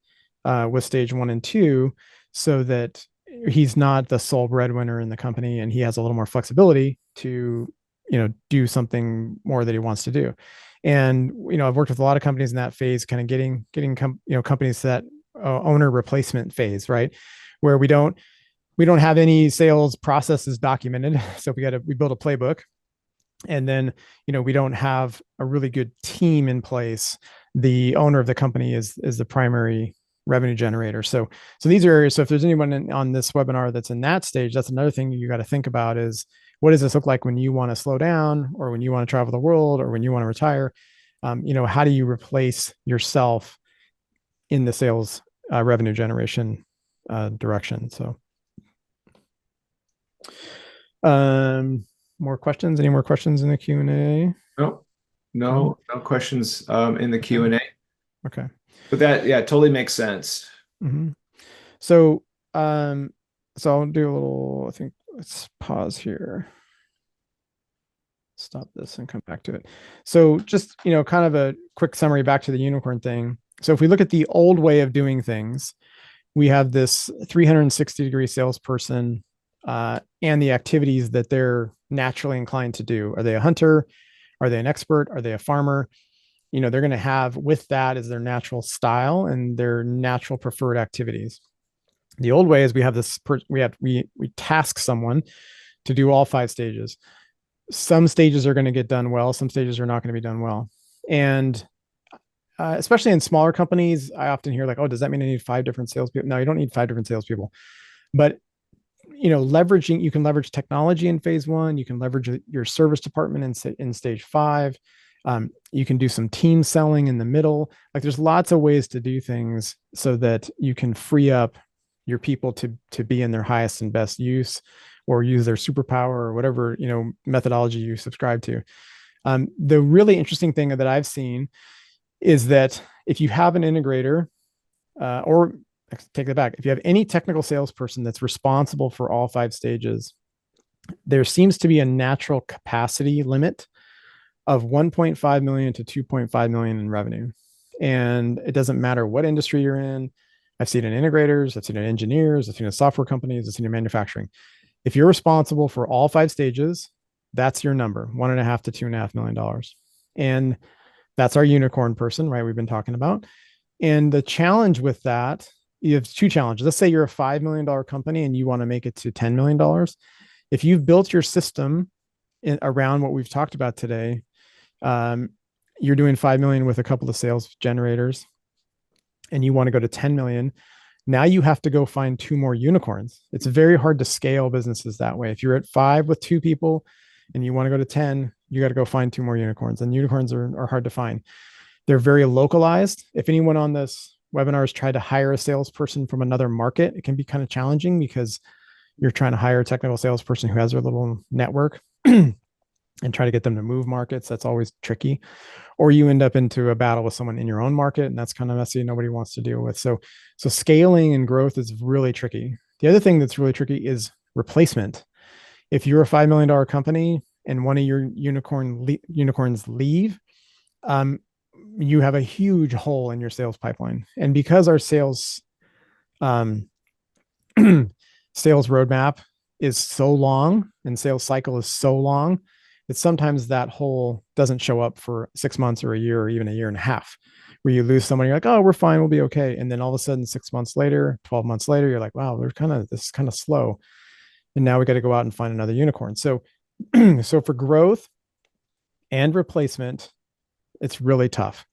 with stage 1 and 2, so that he's not the sole breadwinner in the company and he has a little more flexibility to, do something more that he wants to do. And, I've worked with a lot of companies in that phase, kind of getting companies to that owner replacement phase, right? Where we don't have any sales processes documented. So we build a playbook, and then, we don't have a really good team in place. The owner of the company is the primary revenue generator. So these are areas. So if there's anyone on this webinar that's in that stage, that's another thing you got to think about is, what does this look like when you want to slow down, or when you want to travel the world, or when you want to retire? How do you replace yourself in the sales revenue generation direction? So, more questions? Any more questions in the Q&A? No questions in the Q&A. Okay. But that, yeah, totally makes sense. Mm-hmm. So I'll do a little, I think, let's pause here. Stop this and come back to it. So just, kind of a quick summary back to the unicorn thing. So if we look at the old way of doing things, we have this 360-degree salesperson and the activities that they're naturally inclined to do. Are they a hunter? Are they an expert? Are they a farmer? They're going to have with that as their natural style and their natural preferred activities. The old way is we have this, we task someone to do all 5 stages. Some stages are going to get done well. Some stages are not going to be done well. And especially in smaller companies, I often hear, like, oh, does that mean I need 5 different salespeople? No, you don't need 5 different salespeople. But, you can leverage technology in phase 1. You can leverage your service department in stage 5. You can do some team selling in the middle. Like there's lots of ways to do things so that you can free up your people to be in their highest and best use, or use their superpower, or whatever, methodology you subscribe to. The really interesting thing that I've seen is that if you have an integrator, or take that back, if you have any technical salesperson that's responsible for all 5 stages, there seems to be a natural capacity limit of 1.5 million to 2.5 million in revenue. And it doesn't matter what industry you're in. I've seen it in integrators, I've seen it in engineers, I've seen it in software companies, I've seen it in manufacturing. If you're responsible for all 5 stages, that's your number, $1.5 to $2.5 million. And that's our unicorn person, right? We've been talking about. And the challenge with that, you have 2 challenges. Let's say you're a $5 million company and you want to make it to $10 million. If you've built your system around what we've talked about today, you're doing 5 million with a couple of sales generators, and you want to go to 10 million. Now you have to go find 2 more unicorns. It's very hard to scale businesses that way. If you're at 5 with 2 people and you want to go to 10, you got to go find 2 more unicorns, and unicorns are hard to find. They're very localized. If anyone on this webinar has tried to hire a salesperson from another market, it can be kind of challenging because you're trying to hire a technical salesperson who has their little network and try to get them to move markets. That's always tricky. Or you end up into a battle with someone in your own market, and that's kind of messy. Nobody wants to deal with. So scaling and growth is really tricky. The other thing that's really tricky is replacement. If you're a $5 million company and one of your unicorns leave, you have a huge hole in your sales pipeline. And because our sales sales roadmap is so long and sales cycle is so long, that sometimes that hole doesn't show up for 6 months or a year or even a year and a half, where you lose someone, you're like, oh, we're fine, we'll be okay. And then all of a sudden, 6 months later, 12 months later, you're like, wow, this is kind of slow. And now we got to go out and find another unicorn. So, so for growth and replacement, it's really tough.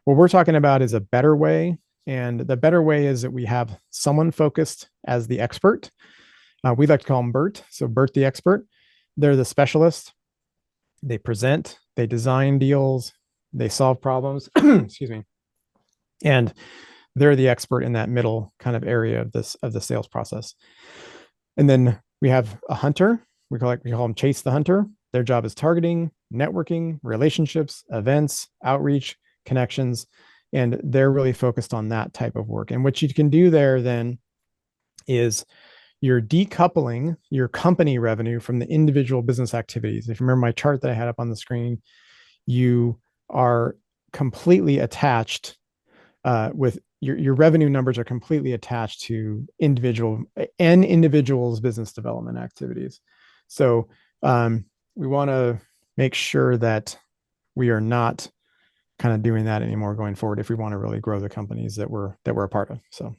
What we're talking about is a better way. And the better way is that we have someone focused as the expert. We like to call them BERT. So BERT, the expert, they're the specialist. They present, they design deals, they solve problems, excuse me. And they're the expert in that middle kind of area of the sales process. And then we have a hunter. We call them Chase the Hunter. Their job is targeting, networking, relationships, events, outreach, connections. And they're really focused on that type of work. And what you can do there then is you're decoupling your company revenue from the individual business activities. If you remember my chart that I had up on the screen, you are completely attached with your revenue numbers are completely attached to individuals' business development activities. So we want to make sure that we are not kind of doing that anymore going forward if we want to really grow the companies that we're a part of. So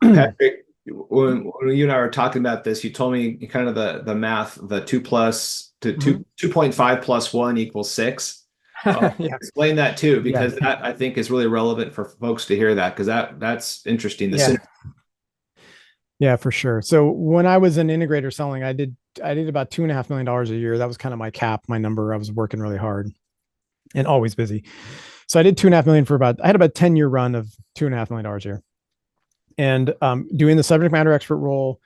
Patrick, when you and I were talking about this, you told me kind of the math, the 2 plus to 2.5 plus 1 equals 6. Yeah. Explain that too, because Yeah. that I think is really relevant for folks to hear that, because that's interesting. Yeah, for sure. So when I was an integrator selling, I did about $2.5 million a year. That was kind of my cap, my number. I was working really hard and always busy. So I did 2.5 million I had about a 10-year run of $2.5 million a year. And doing the subject matter expert role,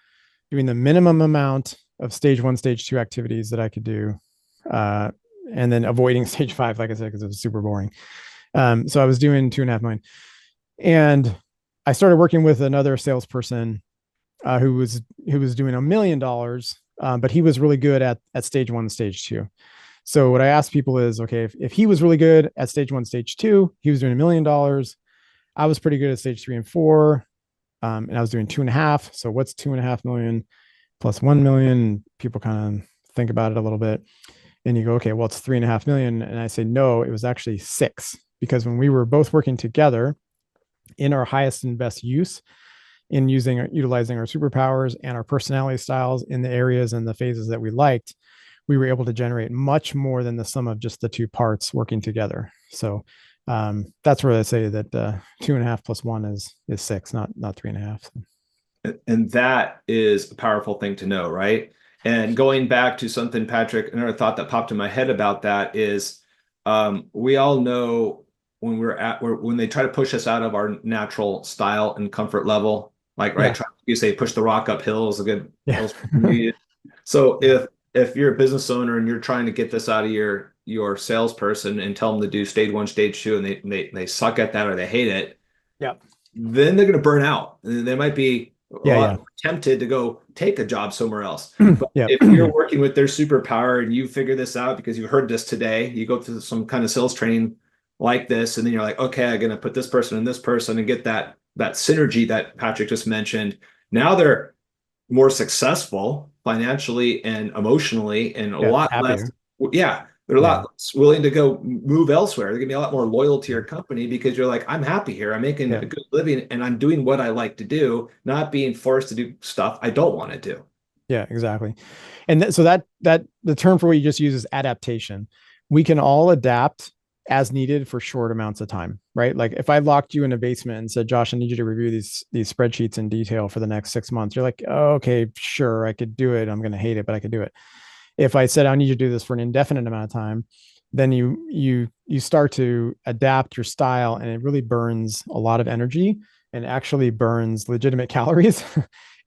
doing the minimum amount of stage 1, stage 2 activities that I could do, and then avoiding stage 5, like I said, because it was super boring. So I was doing 2.5 million. And I started working with another salesperson who was doing $1 million, but he was really good at stage 1, stage 2. So what I asked people is, okay, if he was really good at stage 1, stage 2, he was doing $1 million. I was pretty good at stage 3 and 4, and I was doing 2.5. So what's 2.5 million plus 1 million? People kind of think about it a little bit, and you go, okay, well, it's 3.5 million. And I say, no, it was actually 6, because when we were both working together in our highest and best use, in utilizing our superpowers and our personality styles in the areas and the phases that we liked, we were able to generate much more than the sum of just the 2 parts working together. So that's where I say that 2.5 plus 1 is 6, not 3.5. And that is a powerful thing to know, right? And going back to something, Patrick, another thought that popped in my head about that is we all know when they try to push us out of our natural style and comfort level, like right, Yeah. you say push the rock uphill is a good Yeah. illustration. So Yeah. if you're a business owner and you're trying to get this out of your salesperson and tell them to do stage one, stage two, and they suck at that or they hate it, Yeah. then they're going to burn out. And they might be a Yeah. Yeah. lot tempted to go take a job somewhere else. But Yeah. if you're working with their superpower and you figure this out because you heard this today, you go through some kind of sales training like this, and then you're like, okay, I'm going to put this person and this person and get that synergy that Patrick just mentioned. Now they're more successful financially and emotionally and a Yeah. lot less. Happier. Yeah, they're a Yeah. lot less willing to go move elsewhere. They're gonna be a lot more loyal to Yeah. your company because you're like, I'm happy here. I'm making Yeah. a good living and I'm doing what I like to do, not being forced to do stuff I don't want to do. Yeah, exactly. And so that the term for what you just use is adaptation. We can all adapt as needed for short amounts of time, right? Like if I locked you in a basement and said, Josh, I need you to review these spreadsheets in detail for the next 6 months, you're like, oh, okay, sure, I could do it. I'm going to hate it, but I could do it. If I said I need you to do this for an indefinite amount of time, then you start to adapt your style, and it really burns a lot of energy and actually burns legitimate calories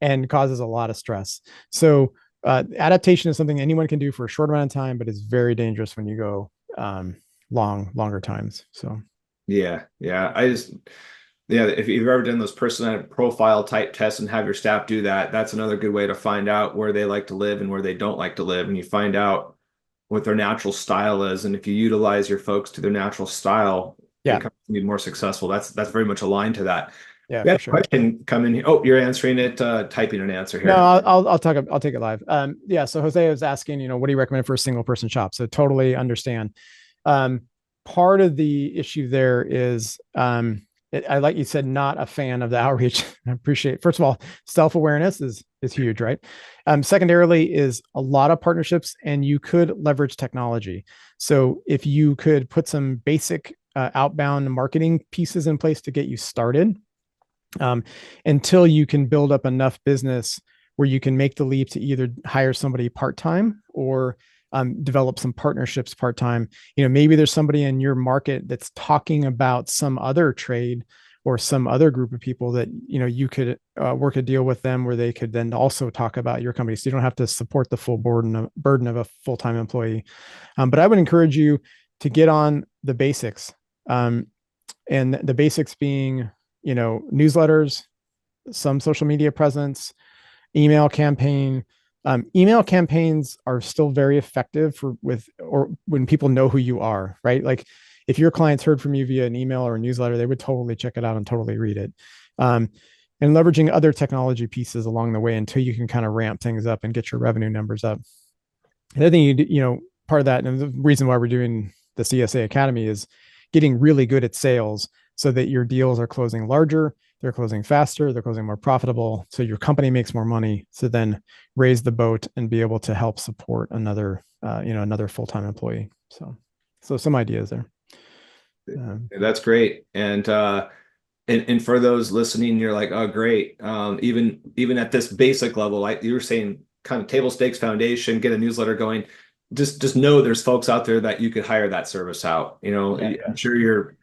and causes a lot of stress. So adaptation is something anyone can do for a short amount of time, but it's very dangerous when you go longer times. So Yeah. Yeah, if you've ever done those personality profile type tests and have your staff do that, that's another good way to find out where they like to live and where they don't like to live. And you find out what their natural style is. And if you utilize your folks to their natural style, they yeah, come to be more successful. That's very much aligned to that. yeah, We for had a sure. question come in here. Oh, you're answering it, typing an answer No, here. I'll take it live. Yeah. So Jose was asking, what do you recommend for a single person shop? So totally understand. Um, Part of the issue there is, I like you said, not a fan of the outreach. I appreciate. First of all, self awareness is huge, right? Secondarily, is a lot of partnerships, and you could leverage technology. So if you could put some basic outbound marketing pieces in place to get you started, um, until you can build up enough business where you can make the leap to either hire somebody part-time or develop some partnerships part-time. Maybe there's somebody in your market that's talking about some other trade or some other group of people that you could work a deal with them where they could then also talk about your company, so you don't have to support the full burden of a full-time employee. But I would encourage you to get on the basics, and the basics being newsletters, some social media presence, email campaign. Email campaigns are still very effective or when people know who you are, right? Like if your clients heard from you via an email or a newsletter, they would totally check it out and totally read it. And leveraging other technology pieces along the way until you can kind of ramp things up and get your revenue numbers up. And I think part of that, and the reason why we're doing the CSA Academy, is getting really good at sales so that your deals are closing larger, they're closing faster, they're closing more profitable, so your company makes more money, to then raise the boat and be able to help support another full-time employee. So some ideas there. That's great. And for those listening, you're like, oh, great. Even at this basic level, like you were saying, kind of table stakes foundation, get a newsletter going. Just know there's folks out there that you could hire that service out. Yeah. I'm sure you're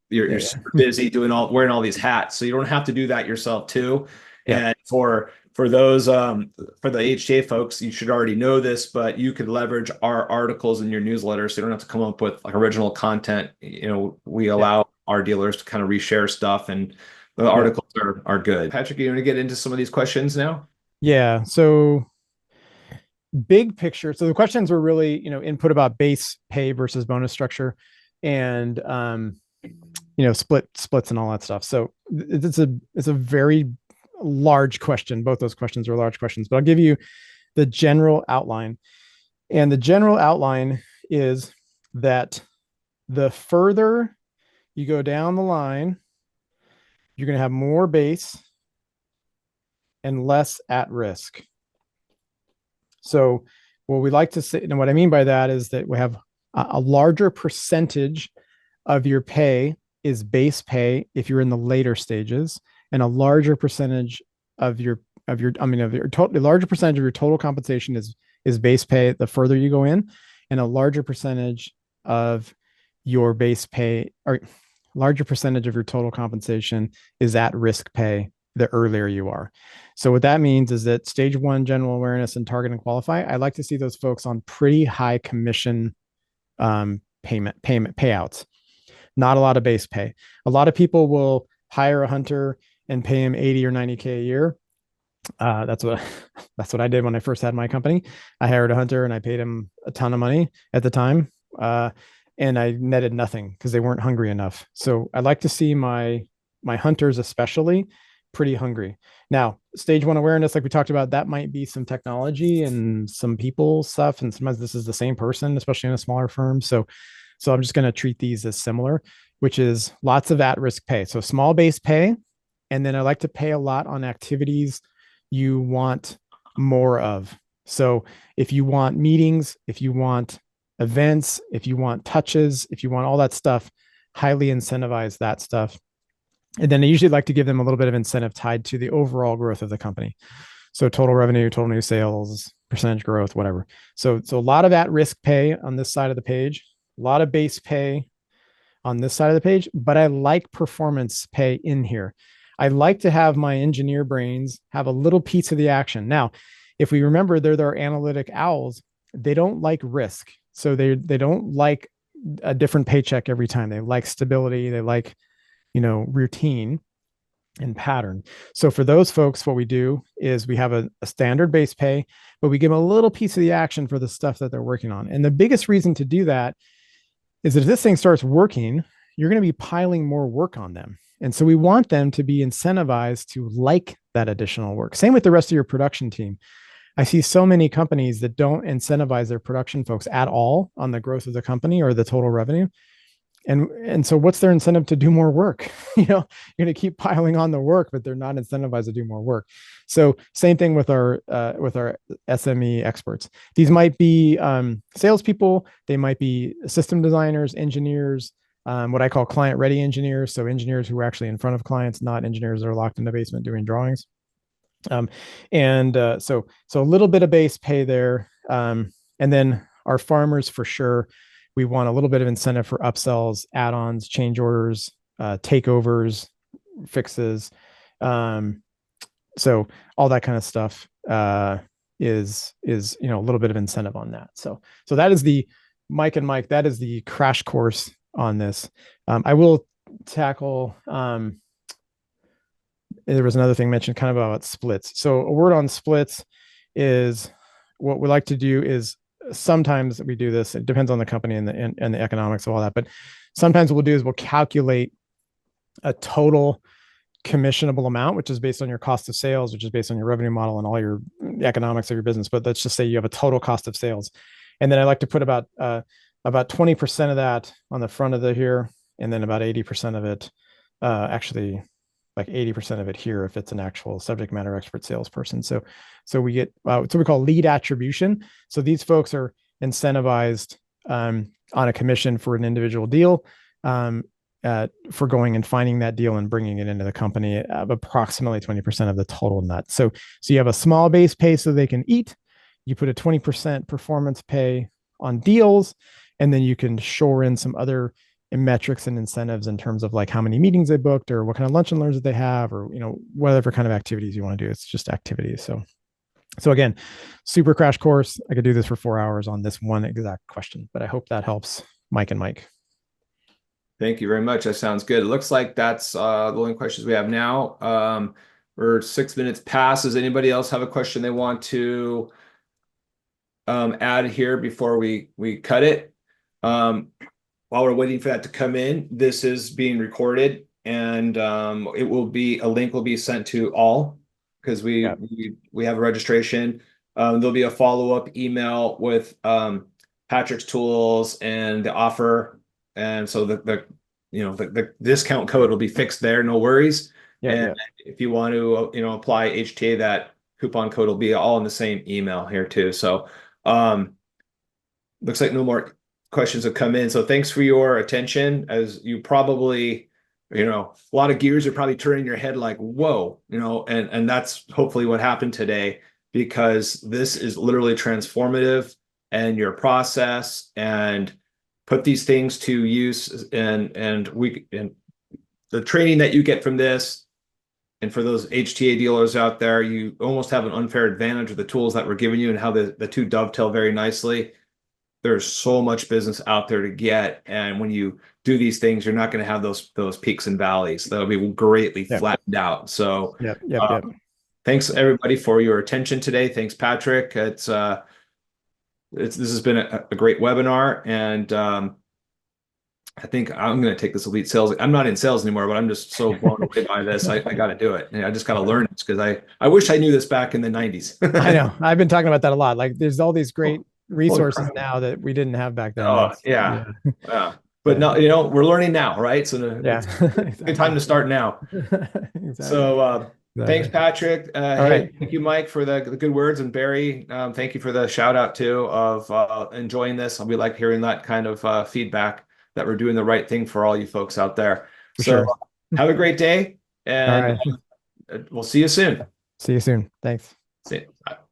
Yeah. super busy wearing all these hats, so you don't have to do that yourself too. Yeah. And for those for the HTA folks, you should already know this, but you could leverage our articles in your newsletter, so you don't have to come up with like original content. We Yeah. allow our dealers to kind of reshare stuff, and the Yeah. articles are good. Patrick, you want to get into some of these questions now? Yeah. So big picture. So the questions were really, input about base pay versus bonus structure, and splits and all that stuff. So it's a very large question. Both those questions are large questions, but I'll give you the general outline. And the general outline is that the further you go down the line, you're going to have more base and less at risk. So what we like to say, and what I mean by that is that we have a larger percentage of your pay is base pay if you're in the later stages, and a larger percentage of your of your total, a larger percentage of your total compensation is base pay the further you go in, and a larger percentage of your base pay or larger percentage of your total compensation is at risk pay the earlier you are. So what that means is that stage one general awareness and target and qualify, I like to see those folks on pretty high commission payment payouts, not a lot of base pay. A lot of people will hire a hunter and pay him 80 or 90K a year. That's what that's what I did when I first had my company. I hired a hunter and I paid him a ton of money at the time. And I netted nothing because they weren't hungry enough. So I like to see my hunters especially pretty hungry. Now, stage one awareness, like we talked about, that might be some technology and some people stuff. And sometimes this is the same person, especially in a smaller firm. So I'm just going to treat these as similar, which is lots of at-risk pay. So small base pay. And then I like to pay a lot on activities you want more of. So if you want meetings, if you want events, if you want touches, if you want all that stuff, highly incentivize that stuff. And then I usually like to give them a little bit of incentive tied to the overall growth of the company. So total revenue, total new sales, percentage growth, whatever. So a lot of at-risk pay on this side of the page, a lot of base pay on this side of the page, but I like performance pay in here. I like to have my engineer brains have a little piece of the action. Now, if we remember, they're analytic owls. They don't like risk. So they don't like a different paycheck every time. They like stability. They like, routine and pattern. So for those folks, what we do is we have a standard base pay, but we give them a little piece of the action for the stuff that they're working on. And the biggest reason to do that is that if this thing starts working, you're going to be piling more work on them. And so we want them to be incentivized to like that additional work. Same with the rest of your production team. I see so many companies that don't incentivize their production folks at all on the growth of the company or the total revenue. And so what's their incentive to do more work? You're going to keep piling on the work, but they're not incentivized to do more work. So same thing with our SME experts. These might be salespeople. They might be system designers, engineers, what I call client ready engineers. So engineers who are actually in front of clients, not engineers that are locked in the basement doing drawings. So a little bit of base pay there. And then our farmers for sure. We want a little bit of incentive for upsells, add-ons, change orders, takeovers, fixes. So all that kind of stuff is a little bit of incentive on that. So that is the Mike and Mike. That is the crash course on this. I will tackle. There was another thing mentioned kind of about splits. So a word on splits is what we like to do is sometimes we do this. It depends on the company and the economics of all that. But sometimes what we'll do is we'll calculate a total commissionable amount, which is based on your cost of sales, which is based on your revenue model and all your economics of your business. But let's just say you have a total cost of sales. And then I like to put about 20% of that on the front of the here, and then about 80% of it, actually like 80% of it here if it's an actual subject matter expert salesperson. So we get what we call lead attribution. So these folks are incentivized on a commission for an individual deal, for going and finding that deal and bringing it into the company of approximately 20% of the total nut. So you have a small base pay so they can eat. You put a 20% performance pay on deals, and then you can shore in some other metrics and incentives in terms of like how many meetings they booked or what kind of lunch and learns that they have, or whatever kind of activities you want to do. It's just activities. So again, super crash course. I could do this for 4 hours on this one exact question, but I hope that helps Mike and Mike. Thank you very much. That sounds good. It looks like that's the only questions we have now. We're 6 minutes past. Does anybody else have a question they want to add here before we cut it? While we're waiting for that to come in, this is being recorded, and a link will be sent to all because we have a registration. There'll be a follow-up email with Patrick's tools and the offer, and so the discount code will be fixed there. No worries. If you want to apply HTA, that coupon code will be all in the same email here too. So looks like no more questions have come in. So thanks for your attention. As you probably a lot of gears are probably turning in your head like, whoa, and that's hopefully what happened today, because this is literally transformative and your process, and put these things to use, and the training that you get from this. And for those HTA dealers out there, you almost have an unfair advantage of the tools that we're giving you and how the two dovetail very nicely. There's so much business out there to get. And when you do these things, you're not going to have those peaks and valleys. That'll be greatly Yep. flattened out. So Yep. thanks everybody for your attention today. Thanks, Patrick. This has been a great webinar. And I think I'm going to take this elite sales. I'm not in sales anymore, but I'm just so blown away by this. I got to do it. And I just got to learn it, because I wish I knew this back in the 90s. I know. I've been talking about that a lot. Like there's all these great Holy resources crap. now that we didn't have back then. Oh, That's yeah. Yeah. But yeah. no, we're learning now, right? So Yeah. it's a good time to start now. Exactly. So thanks, Exactly. Patrick. All Hey, right. thank you, Mike, for the good words. And Barry, thank you for the shout out too of enjoying this. We like hearing that kind of feedback, that we're doing the right thing for all you folks out there. For So sure. have a great day, All and right. we'll see you soon. See you soon. Thanks. See you. Bye.